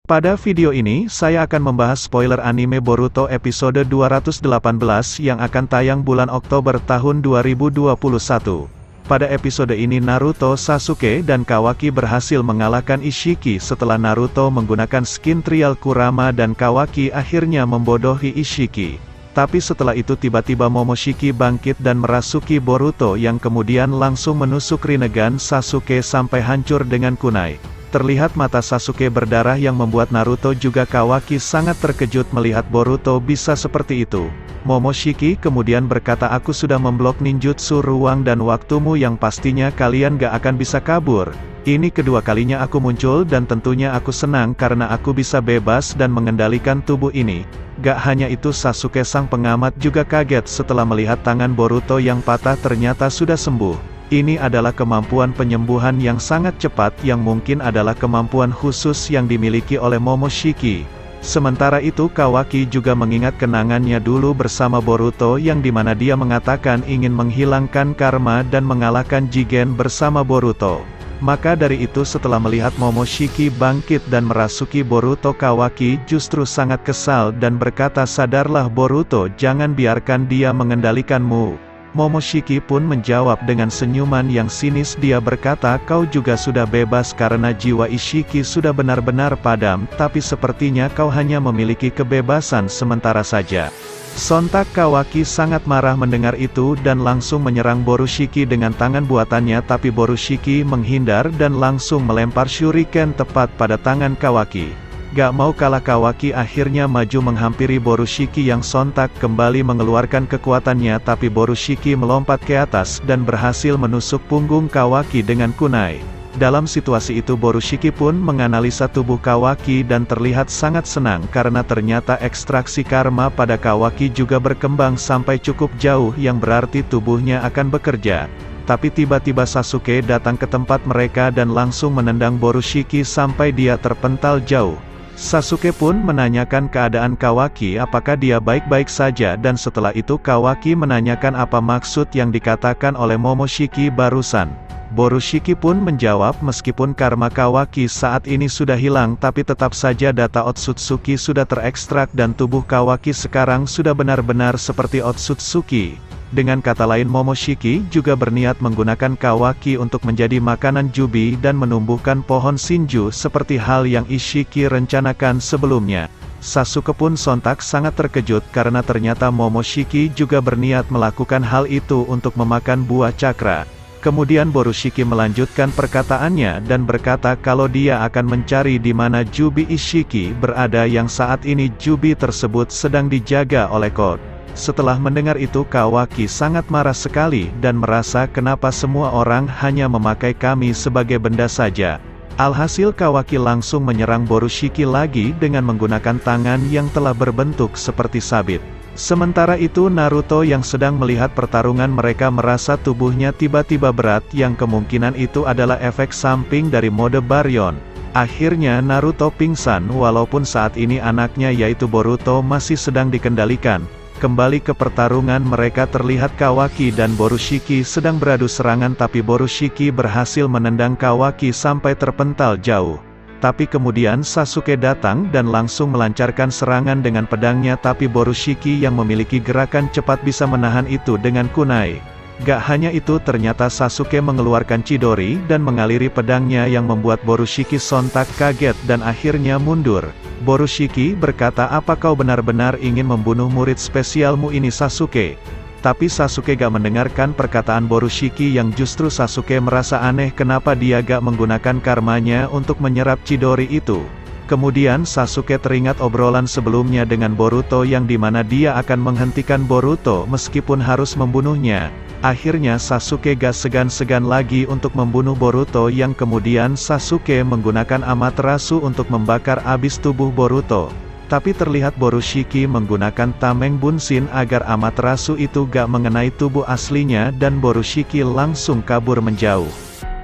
Pada video ini, saya akan membahas spoiler anime Boruto episode 218 yang akan tayang bulan Oktober tahun 2021. Pada episode ini Naruto, Sasuke, dan Kawaki berhasil mengalahkan Ishiki setelah Naruto menggunakan skin trial Kurama dan Kawaki akhirnya membodohi Ishiki. Tapi setelah itu tiba-tiba Momoshiki bangkit dan merasuki Boruto yang kemudian langsung menusuk Rinnegan Sasuke sampai hancur dengan kunai. Terlihat mata Sasuke berdarah yang membuat Naruto juga Kawaki sangat terkejut melihat Boruto bisa seperti itu. Momoshiki kemudian berkata, "Aku sudah memblok ninjutsu ruang dan waktumu yang pastinya kalian gak akan bisa kabur. Ini kedua kalinya aku muncul dan tentunya aku senang karena aku bisa bebas dan mengendalikan tubuh ini." Gak hanya itu, Sasuke sang pengamat juga kaget setelah melihat tangan Boruto yang patah ternyata sudah sembuh. Ini adalah kemampuan penyembuhan yang sangat cepat yang mungkin adalah kemampuan khusus yang dimiliki oleh Momoshiki. Sementara itu Kawaki juga mengingat kenangannya dulu bersama Boruto yang dimana dia mengatakan ingin menghilangkan karma dan mengalahkan Jigen bersama Boruto. Maka dari itu setelah melihat Momoshiki bangkit dan merasuki Boruto, Kawaki justru sangat kesal dan berkata, "Sadarlah Boruto, jangan biarkan dia mengendalikanmu." Momoshiki pun menjawab dengan senyuman yang sinis, dia berkata, "Kau juga sudah bebas karena jiwa Ishiki sudah benar-benar padam, tapi sepertinya kau hanya memiliki kebebasan sementara saja." Sontak Kawaki sangat marah mendengar itu dan langsung menyerang Borushiki dengan tangan buatannya, tapi Borushiki menghindar dan langsung melempar shuriken tepat pada tangan Kawaki. Gak mau kalah, Kawaki akhirnya maju menghampiri Borushiki yang sontak kembali mengeluarkan kekuatannya, tapi Borushiki melompat ke atas dan berhasil menusuk punggung Kawaki dengan kunai. Dalam situasi itu Borushiki pun menganalisa tubuh Kawaki dan terlihat sangat senang karena ternyata ekstraksi karma pada Kawaki juga berkembang sampai cukup jauh yang berarti tubuhnya akan bekerja. Tapi tiba-tiba Sasuke datang ke tempat mereka dan langsung menendang Borushiki sampai dia terpental jauh. Sasuke pun menanyakan keadaan Kawaki apakah dia baik-baik saja, dan setelah itu Kawaki menanyakan apa maksud yang dikatakan oleh Momoshiki barusan. Borushiki pun menjawab meskipun karma Kawaki saat ini sudah hilang tapi tetap saja data Otsutsuki sudah terekstrak dan tubuh Kawaki sekarang sudah benar-benar seperti Otsutsuki. Dengan kata lain, Momoshiki juga berniat menggunakan Kawaki untuk menjadi makanan Jubi dan menumbuhkan pohon Shinju seperti hal yang Ishiki rencanakan sebelumnya. Sasuke pun sontak sangat terkejut karena ternyata Momoshiki juga berniat melakukan hal itu untuk memakan buah cakra. Kemudian Borushiki melanjutkan perkataannya dan berkata kalau dia akan mencari di mana Jubi Ishiki berada yang saat ini Jubi tersebut sedang dijaga oleh Code. Setelah mendengar itu Kawaki sangat marah sekali dan merasa kenapa semua orang hanya memakai kami sebagai benda saja. Alhasil Kawaki langsung menyerang Borushiki lagi dengan menggunakan tangan yang telah berbentuk seperti sabit. Sementara itu Naruto yang sedang melihat pertarungan mereka merasa tubuhnya tiba-tiba berat yang kemungkinan itu adalah efek samping dari mode Baryon. Akhirnya Naruto pingsan walaupun saat ini anaknya yaitu Boruto masih sedang dikendalikan. Kembali ke pertarungan mereka, terlihat Kawaki dan Borushiki sedang beradu serangan tapi Borushiki berhasil menendang Kawaki sampai terpental jauh. Tapi kemudian Sasuke datang dan langsung melancarkan serangan dengan pedangnya, tapi Borushiki yang memiliki gerakan cepat bisa menahan itu dengan kunai. Gak hanya itu, ternyata Sasuke mengeluarkan Chidori dan mengaliri pedangnya yang membuat Borushiki sontak kaget dan akhirnya mundur. Borushiki berkata, "Apa kau benar-benar ingin membunuh murid spesialmu ini Sasuke?" Tapi Sasuke gak mendengarkan perkataan Borushiki yang justru Sasuke merasa aneh kenapa dia gak menggunakan karmanya untuk menyerap Chidori itu. Kemudian Sasuke teringat obrolan sebelumnya dengan Boruto yang dimana dia akan menghentikan Boruto meskipun harus membunuhnya. Akhirnya Sasuke gak segan-segan lagi untuk membunuh Boruto yang kemudian Sasuke menggunakan Amaterasu untuk membakar abis tubuh Boruto. Tapi terlihat Borushiki menggunakan Tameng Bunshin agar Amaterasu itu gak mengenai tubuh aslinya dan Borushiki langsung kabur menjauh.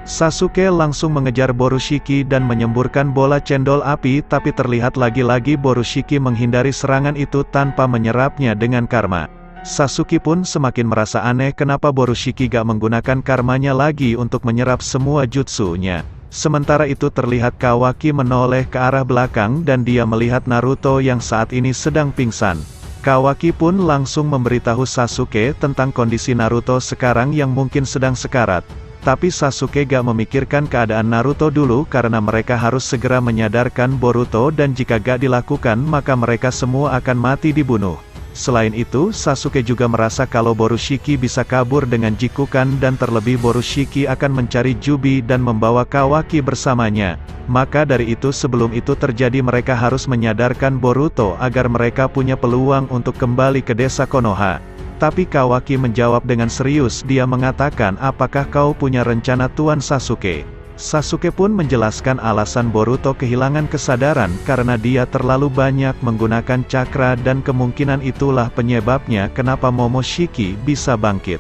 Sasuke langsung mengejar Borushiki dan menyemburkan bola cendol api, tapi terlihat lagi-lagi Borushiki menghindari serangan itu tanpa menyerapnya dengan karma. Sasuke pun semakin merasa aneh kenapa Borushiki gak menggunakan karmanya lagi untuk menyerap semua jutsunya. Sementara itu terlihat Kawaki menoleh ke arah belakang dan dia melihat Naruto yang saat ini sedang pingsan. Kawaki pun langsung memberitahu Sasuke tentang kondisi Naruto sekarang yang mungkin sedang sekarat. Tapi Sasuke gak memikirkan keadaan Naruto dulu karena mereka harus segera menyadarkan Boruto dan jika gak dilakukan maka mereka semua akan mati dibunuh. Selain itu, Sasuke juga merasa kalau Borushiki bisa kabur dengan Jikukan dan terlebih Borushiki akan mencari Jubi dan membawa Kawaki bersamanya. Maka dari itu sebelum itu terjadi mereka harus menyadarkan Boruto agar mereka punya peluang untuk kembali ke desa Konoha. Tapi Kawaki menjawab dengan serius, dia mengatakan, apakah kau punya rencana Tuan Sasuke? Sasuke pun menjelaskan alasan Boruto kehilangan kesadaran karena dia terlalu banyak menggunakan cakra dan kemungkinan itulah penyebabnya kenapa Momoshiki bisa bangkit.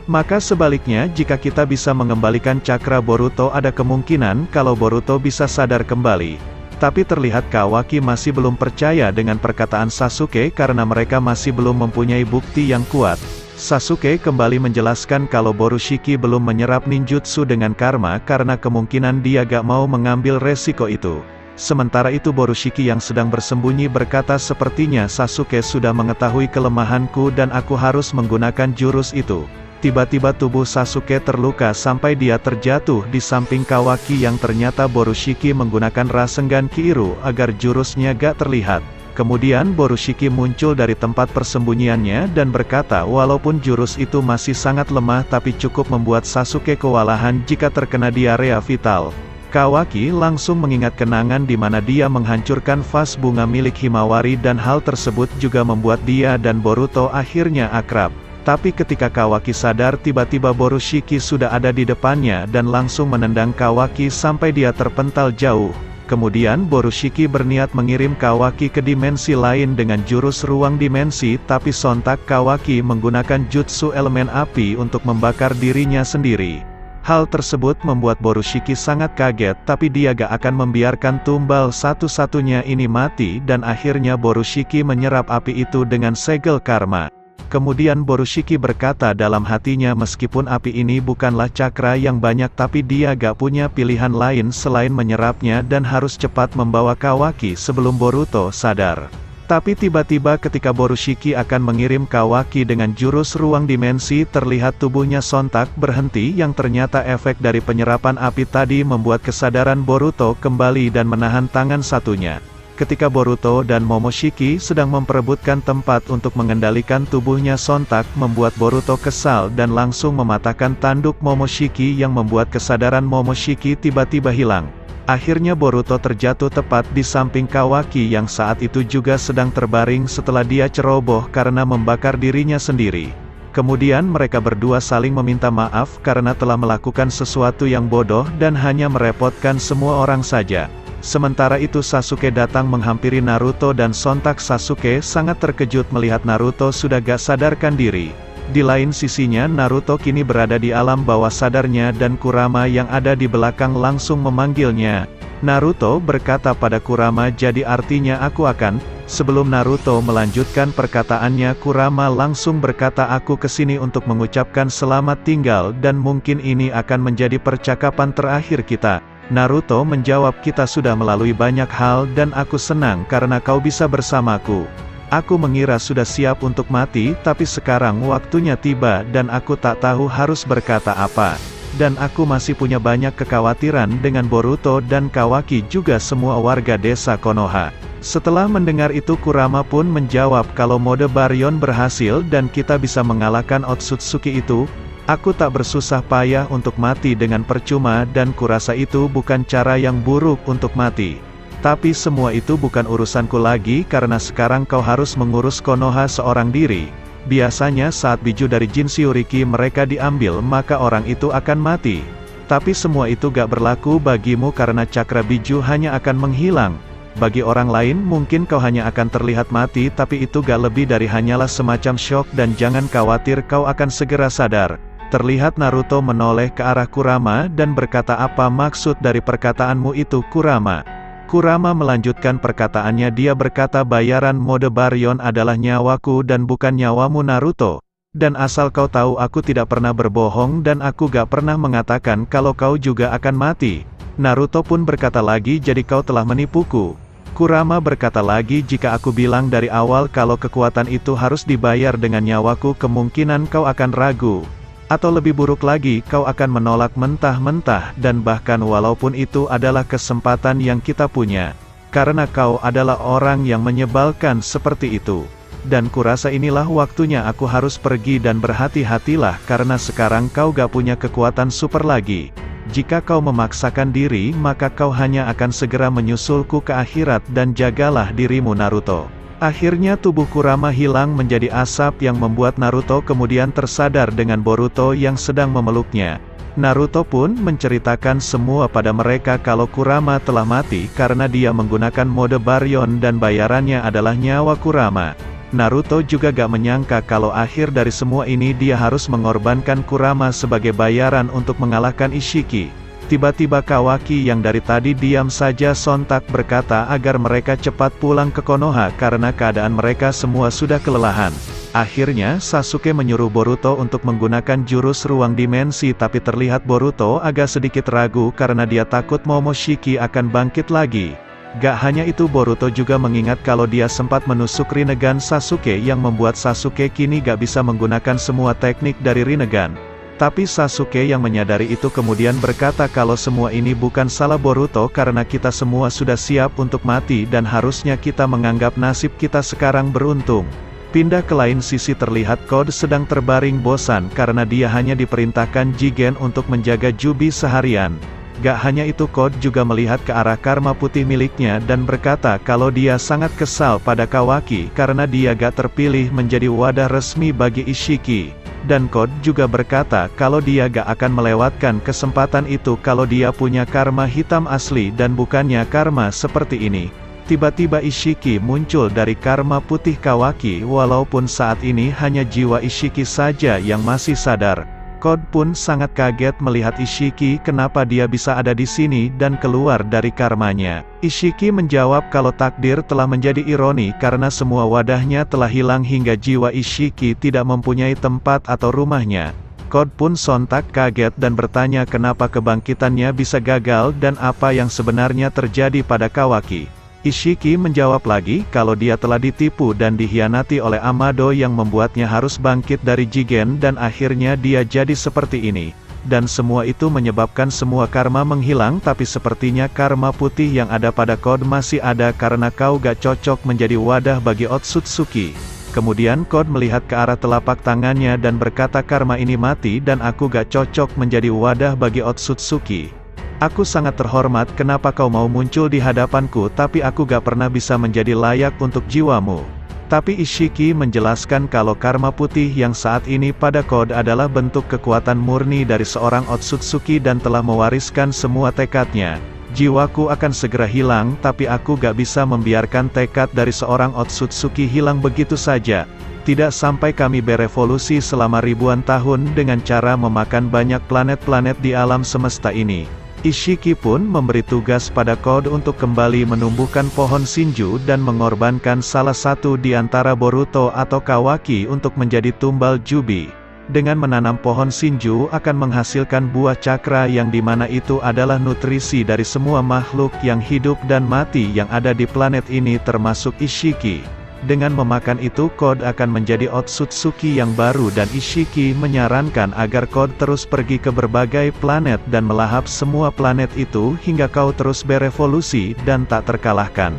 Maka sebaliknya jika kita bisa mengembalikan cakra Boruto ada kemungkinan kalau Boruto bisa sadar kembali. Tapi terlihat Kawaki masih belum percaya dengan perkataan Sasuke karena mereka masih belum mempunyai bukti yang kuat. Sasuke kembali menjelaskan kalau Borushiki belum menyerap ninjutsu dengan karma karena kemungkinan dia gak mau mengambil resiko itu. Sementara itu Borushiki yang sedang bersembunyi berkata sepertinya Sasuke sudah mengetahui kelemahanku dan aku harus menggunakan jurus itu. Tiba-tiba tubuh Sasuke terluka sampai dia terjatuh di samping Kawaki yang ternyata Borushiki menggunakan Rasengan Kiiru agar jurusnya gak terlihat. Kemudian Borushiki muncul dari tempat persembunyiannya dan berkata walaupun jurus itu masih sangat lemah tapi cukup membuat Sasuke kewalahan jika terkena diarea vital. Kawaki langsung mengingat kenangan di mana dia menghancurkan vas bunga milik Himawari dan hal tersebut juga membuat dia dan Boruto akhirnya akrab. Tapi ketika Kawaki sadar tiba-tiba Borushiki sudah ada di depannya dan langsung menendang Kawaki sampai dia terpental jauh. Kemudian Borushiki berniat mengirim Kawaki ke dimensi lain dengan jurus ruang dimensi tapi sontak Kawaki menggunakan jutsu elemen api untuk membakar dirinya sendiri. Hal tersebut membuat Borushiki sangat kaget tapi dia gak akan membiarkan tumbal satu-satunya ini mati dan akhirnya Borushiki menyerap api itu dengan segel karma. Kemudian Borushiki berkata dalam hatinya meskipun api ini bukanlah cakra yang banyak tapi dia gak punya pilihan lain selain menyerapnya dan harus cepat membawa Kawaki sebelum Boruto sadar. Tapi tiba-tiba ketika Borushiki akan mengirim Kawaki dengan jurus ruang dimensi terlihat tubuhnya sontak berhenti yang ternyata efek dari penyerapan api tadi membuat kesadaran Boruto kembali dan menahan tangan satunya. Ketika Boruto dan Momoshiki sedang memperebutkan tempat untuk mengendalikan tubuhnya sontak membuat Boruto kesal dan langsung mematahkan tanduk Momoshiki yang membuat kesadaran Momoshiki tiba-tiba hilang. Akhirnya Boruto terjatuh tepat di samping Kawaki yang saat itu juga sedang terbaring setelah dia ceroboh karena membakar dirinya sendiri. Kemudian mereka berdua saling meminta maaf karena telah melakukan sesuatu yang bodoh dan hanya merepotkan semua orang saja. Sementara itu Sasuke datang menghampiri Naruto dan sontak Sasuke sangat terkejut melihat Naruto sudah gak sadarkan diri. Di lain sisinya Naruto kini berada di alam bawah sadarnya dan Kurama yang ada di belakang langsung memanggilnya. Naruto berkata pada Kurama jadi artinya aku akan. Sebelum Naruto melanjutkan perkataannya Kurama langsung berkata aku kesini untuk mengucapkan selamat tinggal dan mungkin ini akan menjadi percakapan terakhir kita. Naruto menjawab kita sudah melalui banyak hal dan aku senang karena kau bisa bersamaku. Aku mengira sudah siap untuk mati tapi sekarang waktunya tiba dan aku tak tahu harus berkata apa. Dan aku masih punya banyak kekhawatiran dengan Boruto dan Kawaki juga semua warga desa Konoha. Setelah mendengar itu Kurama pun menjawab kalau mode Baryon berhasil dan kita bisa mengalahkan Otsutsuki itu. Aku tak bersusah payah untuk mati dengan percuma dan kurasa itu bukan cara yang buruk untuk mati. Tapi semua itu bukan urusanku lagi karena sekarang kau harus mengurus Konoha seorang diri. Biasanya saat biju dari Jin Shiuriki mereka diambil maka orang itu akan mati. Tapi semua itu gak berlaku bagimu karena cakra biju hanya akan menghilang. Bagi orang lain mungkin kau hanya akan terlihat mati tapi itu gak lebih dari hanyalah semacam syok dan jangan khawatir kau akan segera sadar. Terlihat Naruto menoleh ke arah Kurama dan berkata apa maksud dari perkataanmu itu Kurama? Kurama melanjutkan perkataannya dia berkata bayaran mode Baryon adalah nyawaku dan bukan nyawamu Naruto. Dan asal kau tahu aku tidak pernah berbohong dan aku gak pernah mengatakan kalau kau juga akan mati. Naruto pun berkata lagi, jadi kau telah menipuku. Kurama berkata lagi, jika aku bilang dari awal kalau kekuatan itu harus dibayar dengan nyawaku, kemungkinan kau akan ragu. Atau lebih buruk lagi, kau akan menolak mentah-mentah, dan bahkan walaupun itu adalah kesempatan yang kita punya. Karena kau adalah orang yang menyebalkan seperti itu. Dan kurasa inilah waktunya aku harus pergi, dan berhati-hatilah karena sekarang kau gak punya kekuatan super lagi. Jika kau memaksakan diri, maka kau hanya akan segera menyusulku ke akhirat, dan jagalah dirimu Naruto. Akhirnya tubuh Kurama hilang menjadi asap yang membuat Naruto kemudian tersadar dengan Boruto yang sedang memeluknya. Naruto pun menceritakan semua pada mereka kalau Kurama telah mati karena dia menggunakan mode Baryon dan bayarannya adalah nyawa Kurama. Naruto juga gak menyangka kalau akhir dari semua ini dia harus mengorbankan Kurama sebagai bayaran untuk mengalahkan Ishiki. Tiba-tiba Kawaki yang dari tadi diam saja sontak berkata agar mereka cepat pulang ke Konoha karena keadaan mereka semua sudah kelelahan. Akhirnya Sasuke menyuruh Boruto untuk menggunakan jurus ruang dimensi, tapi terlihat Boruto agak sedikit ragu karena dia takut Momoshiki akan bangkit lagi. Gak hanya itu, Boruto juga mengingat kalau dia sempat menusuk Rinnegan Sasuke yang membuat Sasuke kini gak bisa menggunakan semua teknik dari Rinnegan. Tapi Sasuke yang menyadari itu kemudian berkata kalau semua ini bukan salah Boruto karena kita semua sudah siap untuk mati dan harusnya kita menganggap nasib kita sekarang beruntung. Pindah ke lain sisi terlihat Code sedang terbaring bosan karena dia hanya diperintahkan Jigen untuk menjaga Jubi seharian. Gak hanya itu, Code juga melihat ke arah karma putih miliknya dan berkata kalau dia sangat kesal pada Kawaki karena dia gak terpilih menjadi wadah resmi bagi Ishiki. Dan Code juga berkata kalau dia gak akan melewatkan kesempatan itu kalau dia punya karma hitam asli dan bukannya karma seperti ini. Tiba-tiba Ishiki muncul dari karma putih Kawaki walaupun saat ini hanya jiwa Ishiki saja yang masih sadar. Code pun sangat kaget melihat Ishiki kenapa dia bisa ada di sini dan keluar dari karmanya. Ishiki menjawab kalau takdir telah menjadi ironi karena semua wadahnya telah hilang hingga jiwa Ishiki tidak mempunyai tempat atau rumahnya. Code pun sontak kaget dan bertanya kenapa kebangkitannya bisa gagal dan apa yang sebenarnya terjadi pada Kawaki. Ishiki menjawab lagi kalau dia telah ditipu dan dikhianati oleh Amado yang membuatnya harus bangkit dari Jigen dan akhirnya dia jadi seperti ini. Dan semua itu menyebabkan semua karma menghilang, tapi sepertinya karma putih yang ada pada Code masih ada karena kau gak cocok menjadi wadah bagi Otsutsuki. Kemudian Code melihat ke arah telapak tangannya dan berkata karma ini mati dan aku gak cocok menjadi wadah bagi Otsutsuki. Aku sangat terhormat kenapa kau mau muncul di hadapanku, tapi aku gak pernah bisa menjadi layak untuk jiwamu. Tapi Ishiki menjelaskan kalau karma putih yang saat ini pada Code adalah bentuk kekuatan murni dari seorang Otsutsuki dan telah mewariskan semua tekadnya. Jiwaku akan segera hilang, tapi aku gak bisa membiarkan tekad dari seorang Otsutsuki hilang begitu saja. Tidak sampai kami berevolusi selama ribuan tahun dengan cara memakan banyak planet-planet di alam semesta ini. Ishiki pun memberi tugas pada Code untuk kembali menumbuhkan pohon Shinju dan mengorbankan salah satu di antara Boruto atau Kawaki untuk menjadi tumbal Jubi. Dengan menanam pohon Shinju akan menghasilkan buah cakra yang dimana itu adalah nutrisi dari semua makhluk yang hidup dan mati yang ada di planet ini termasuk Ishiki. Dengan memakan itu Code akan menjadi Otsutsuki yang baru dan Ishiki menyarankan agar Code terus pergi ke berbagai planet dan melahap semua planet itu hingga kau terus berevolusi dan tak terkalahkan.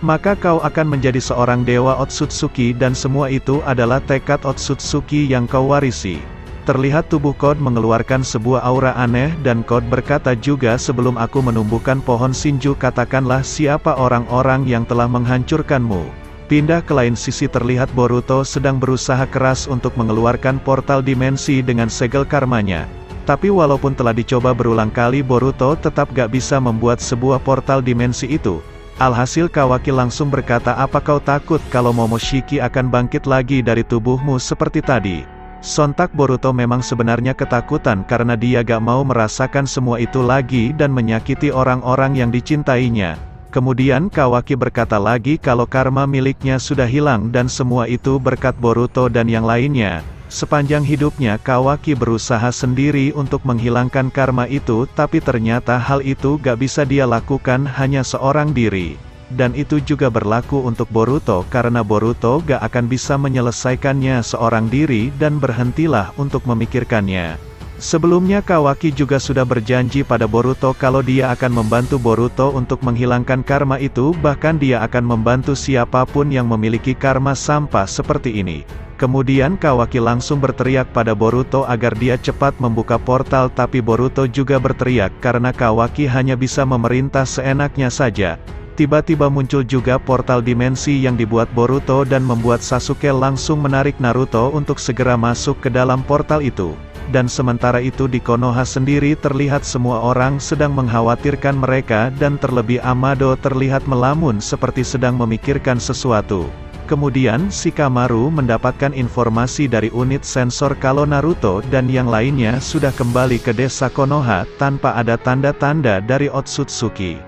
Maka kau akan menjadi seorang dewa Otsutsuki dan semua itu adalah tekad Otsutsuki yang kau warisi. Terlihat tubuh Code mengeluarkan sebuah aura aneh dan Code berkata juga sebelum aku menumbuhkan pohon Shinju katakanlah siapa orang-orang yang telah menghancurkanmu. Pindah ke lain sisi terlihat Boruto sedang berusaha keras untuk mengeluarkan portal dimensi dengan segel karmanya. Tapi walaupun telah dicoba berulang kali Boruto tetap gak bisa membuat sebuah portal dimensi itu. Alhasil Kawaki langsung berkata apa kau takut kalau Momoshiki akan bangkit lagi dari tubuhmu seperti tadi? Sontak Boruto memang sebenarnya ketakutan karena dia gak mau merasakan semua itu lagi dan menyakiti orang-orang yang dicintainya. Kemudian Kawaki berkata lagi kalau karma miliknya sudah hilang dan semua itu berkat Boruto dan yang lainnya. Sepanjang hidupnya Kawaki berusaha sendiri untuk menghilangkan karma itu, tapi ternyata hal itu gak bisa dia lakukan hanya seorang diri. Dan itu juga berlaku untuk Boruto karena Boruto gak akan bisa menyelesaikannya seorang diri dan berhentilah untuk memikirkannya. Sebelumnya Kawaki juga sudah berjanji pada Boruto kalau dia akan membantu Boruto untuk menghilangkan karma itu, bahkan dia akan membantu siapapun yang memiliki karma sampah seperti ini. Kemudian Kawaki langsung berteriak pada Boruto agar dia cepat membuka portal, tapi Boruto juga berteriak karena Kawaki hanya bisa memerintah seenaknya saja. Tiba-tiba muncul juga portal dimensi yang dibuat Boruto dan membuat Sasuke langsung menarik Naruto untuk segera masuk ke dalam portal itu. Dan sementara itu di Konoha sendiri terlihat semua orang sedang mengkhawatirkan mereka dan terlebih Amado terlihat melamun seperti sedang memikirkan sesuatu. Kemudian Shikamaru mendapatkan informasi dari unit sensor kalau Naruto dan yang lainnya sudah kembali ke desa Konoha tanpa ada tanda-tanda dari Otsutsuki.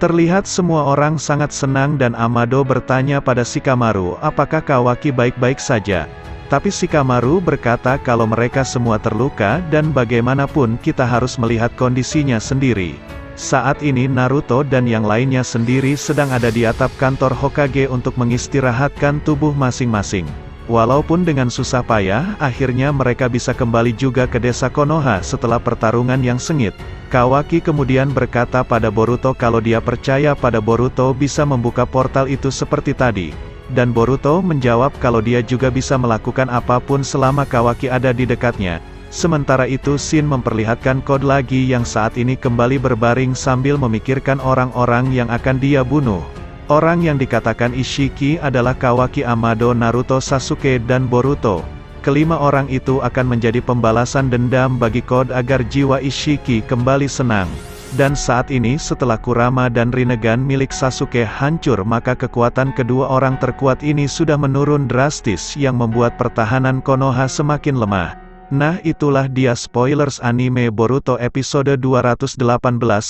Terlihat semua orang sangat senang dan Amado bertanya pada Shikamaru apakah Kawaki baik-baik saja. Tapi Shikamaru berkata kalau mereka semua terluka dan bagaimanapun kita harus melihat kondisinya sendiri. Saat ini Naruto dan yang lainnya sendiri sedang ada di atap kantor Hokage untuk mengistirahatkan tubuh masing-masing. Walaupun dengan susah payah, akhirnya mereka bisa kembali juga ke desa Konoha setelah pertarungan yang sengit. Kawaki kemudian berkata pada Boruto kalau dia percaya pada Boruto bisa membuka portal itu seperti tadi. Dan Boruto menjawab kalau dia juga bisa melakukan apapun selama Kawaki ada di dekatnya. Sementara itu Shin memperlihatkan kode lagi yang saat ini kembali berbaring sambil memikirkan orang-orang yang akan dia bunuh. Orang yang dikatakan Ishiki adalah Kawaki, Amado, Naruto, Sasuke, dan Boruto. Kelima orang itu akan menjadi pembalasan dendam bagi kode agar jiwa Ishiki kembali senang. Dan saat ini setelah Kurama dan Rinnegan milik Sasuke hancur, maka kekuatan kedua orang terkuat ini sudah menurun drastis yang membuat pertahanan Konoha semakin lemah. Nah itulah dia spoilers anime Boruto episode 218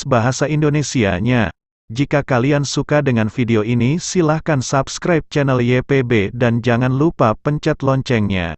bahasa Indonesianya. Jika kalian suka dengan video ini silahkan subscribe channel YPB dan jangan lupa pencet loncengnya.